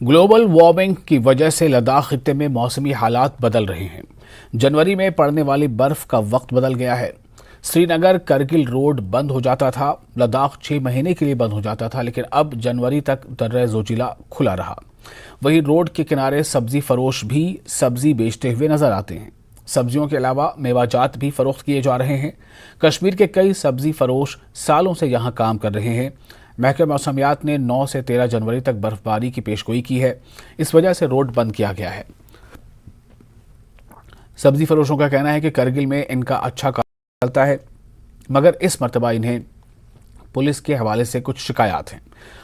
Global warming की वजह से लद्दाख खित्ते में मौसमी हालात बदल रहे हैं। जनवरी में पड़ने वाली बर्फ का वक्त बदल गया है। श्रीनगर करगिल रोड बंद हो जाता था, लद्दाख 6 महीने के लिए बंद हो जाता था, लेकिन अब जनवरी तक दर्रा जोजिला खुला रहा। वहीं रोड के किनारे सब्जी फरोश भी सब्जी बेचते हुए नजर आते हैं। सब्जियों के अलावा मेवाजात भी फरोख्त किए जा रहे हैं। कश्मीर के कई सब्जी फरोश सालों से यहाँ काम कर रहे हैं। महकमा मौसमियात ने 9 से 13 जनवरी तक बर्फबारी की पेशगोई की है। इस वजह से रोड बंद किया गया है। सब्जी फरोशों का कहना है कि करगिल में इनका अच्छा काम चलता है, मगर इस मरतबा इन्हें पुलिस के हवाले से कुछ शिकायत हैं।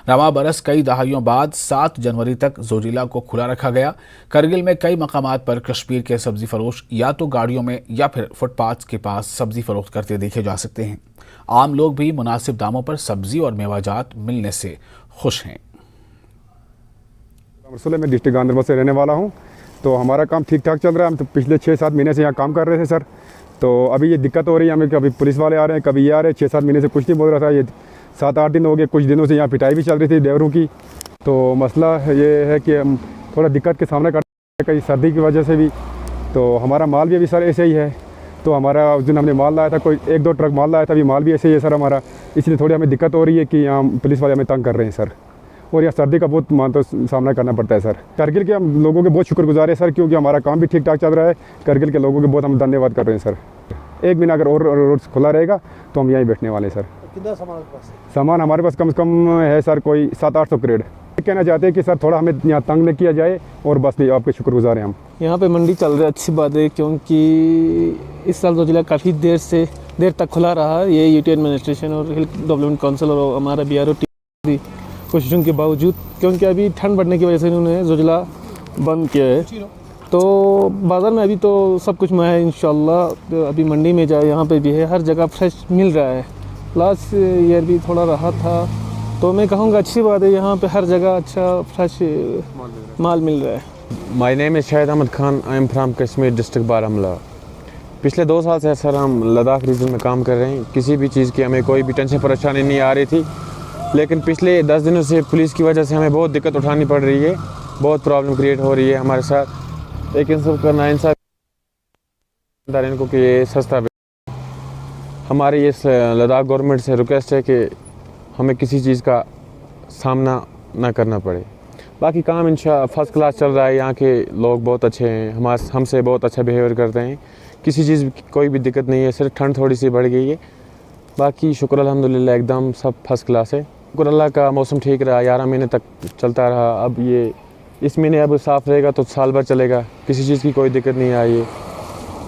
रवां बरस कई दहाइयों बाद 7 जनवरी तक जोजिला को खुला रखा गया। करगिल में कई मकामात पर कश्मीर के सब्जी फरोश या तो गाड़ियों में या फिर फुटपाथ के पास सब्जी फरोख्त करते देखे जा सकते हैं। आम लोग भी मुनासिब दामों पर सब्जी और मेवाजात मिलने से खुश हैं। मैं डिस्ट्रिक्ट गांधरबल से रहने वाला हूं, तो हमारा काम ठीक ठाक चल रहा है। हम तो पिछले 6-7 महीने से यहाँ काम कर रहे थे सर, तो अभी ये दिक्कत हो रही है हमें। कभी पुलिस वाले आ रहे हैं, कभी ये आ रहे हैं। 6-7 महीने से कुछ नहीं बोल रहा था, ये 7-8 दिन हो गए। कुछ दिनों से यहाँ पिटाई भी चल रही थी ड्राइवरों की। तो मसला ये है कि हम थोड़ा दिक्कत के सामना करते हैं, कहीं सर्दी की वजह से भी। तो हमारा माल भी अभी सर ऐसे ही है। तो हमारा उस दिन हमने माल लाया था, कोई 1-2 ट्रक माल लाया था, अभी माल भी ऐसे ही है सर हमारा। इसलिए थोड़ी हमें दिक्कत हो रही है कि यहाँ पुलिस वाले हमें तंग कर रहे हैं सर, और यहाँ सर्दी का बहुत सामना करना पड़ता है सर। करगिल के हम लोगों के बहुत शुक्रगुजार है सर, क्योंकि हमारा काम भी ठीक ठाक चल रहा है। करगिल के लोगों के बहुत हम धन्यवाद कर रहे हैं सर। 1 महीना अगर और रोड खुला रहेगा तो हम यहीं बैठने वाले हैं सर। कितना सामान सामान हमारे पास कम से कम है सर, कोई 700-800 क्रेट। कहना चाहते हैं कि सर थोड़ा हमें यहाँ तंग न किया जाए, और बस भी आपके शुक्रगुजार हैं हम। यहाँ पे मंडी चल रही है, अच्छी बात है, क्योंकि इस साल जोजिला काफ़ी देर तक खुला रहा। ये यूटी एडमिनिस्ट्रेशन और हिल डेवलपमेंट काउंसिल और हमारा BRO टीम कोशिशों के बावजूद, क्योंकि अभी ठंड बढ़ने की वजह से इन्होंने जोजिला बंद किया है। तो बाज़ार में अभी तो सब कुछ में है इंशाल्लाह। तो अभी मंडी में जाए, यहाँ पे भी है, हर जगह फ्रेश मिल रहा है। लास्ट ईयर भी थोड़ा रहा था, तो मैं कहूँगा अच्छी बात है, यहाँ पे हर जगह अच्छा फ्रेश माल मिल रहा है। My name is Shahid Ahmad Khan, I am from Kashmir district Baramulla. पिछले 2 साल से सर हम लद्दाख रीजन में काम कर रहे हैं। किसी भी चीज़ की हमें कोई भी टेंशन परेशानी नहीं आ रही थी, लेकिन पिछले 10 दिनों से पुलिस की वजह से हमें बहुत दिक्कत उठानी पड़ रही है। बहुत प्रॉब्लम क्रिएट हो रही है हमारे साथ। एक इंसाफ करना इंसाफ इनको कि ये सस्ता। हमारी इस लद्दाख गवर्नमेंट से रिक्वेस्ट है कि हमें किसी चीज़ का सामना ना करना पड़े। बाकी काम इंशाल्लाह फर्स्ट क्लास चल रहा है। यहाँ के लोग बहुत अच्छे हैं, हमसे बहुत अच्छा बिहेवियर करते हैं। किसी चीज़ की कोई भी दिक्कत नहीं है, सिर्फ ठंड थोड़ी सी बढ़ गई है। बाकी शुक्र अल्हम्दुलिल्लाह एकदम सब फर्स्ट क्लास है। शुक्र अल्लाह का मौसम ठीक रहा, 11 महीने तक चलता रहा। अब ये इस महीने अब साफ़ रहेगा तो साल भर चलेगा, किसी चीज़ की कोई दिक्कत नहीं आई है।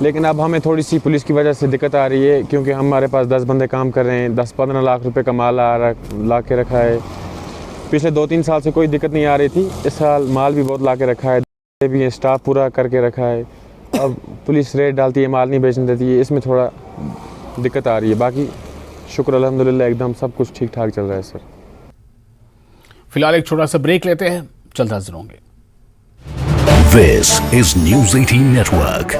लेकिन अब हमें थोड़ी सी पुलिस की वजह से दिक्कत आ रही है, क्योंकि हमारे पास 10 बंदे काम कर रहे हैं। 10-15 लाख रुपए का माल ला के रखा है। पिछले 2-3 साल से कोई दिक्कत नहीं आ रही थी। इस साल माल भी बहुत ला के रखा है, भी है, स्टाफ पूरा करके रखा है। अब पुलिस रेट डालती है, माल नहीं बेचने देती है, इसमें थोड़ा दिक्कत आ रही है। बाकी शुक्र अल्हम्दुलिल्लाह एकदम सब कुछ ठीक ठाक चल रहा है सर। फिलहाल एक छोटा सा ब्रेक लेते हैं, जल्द हाजिर होंगे। This is News 18 Network.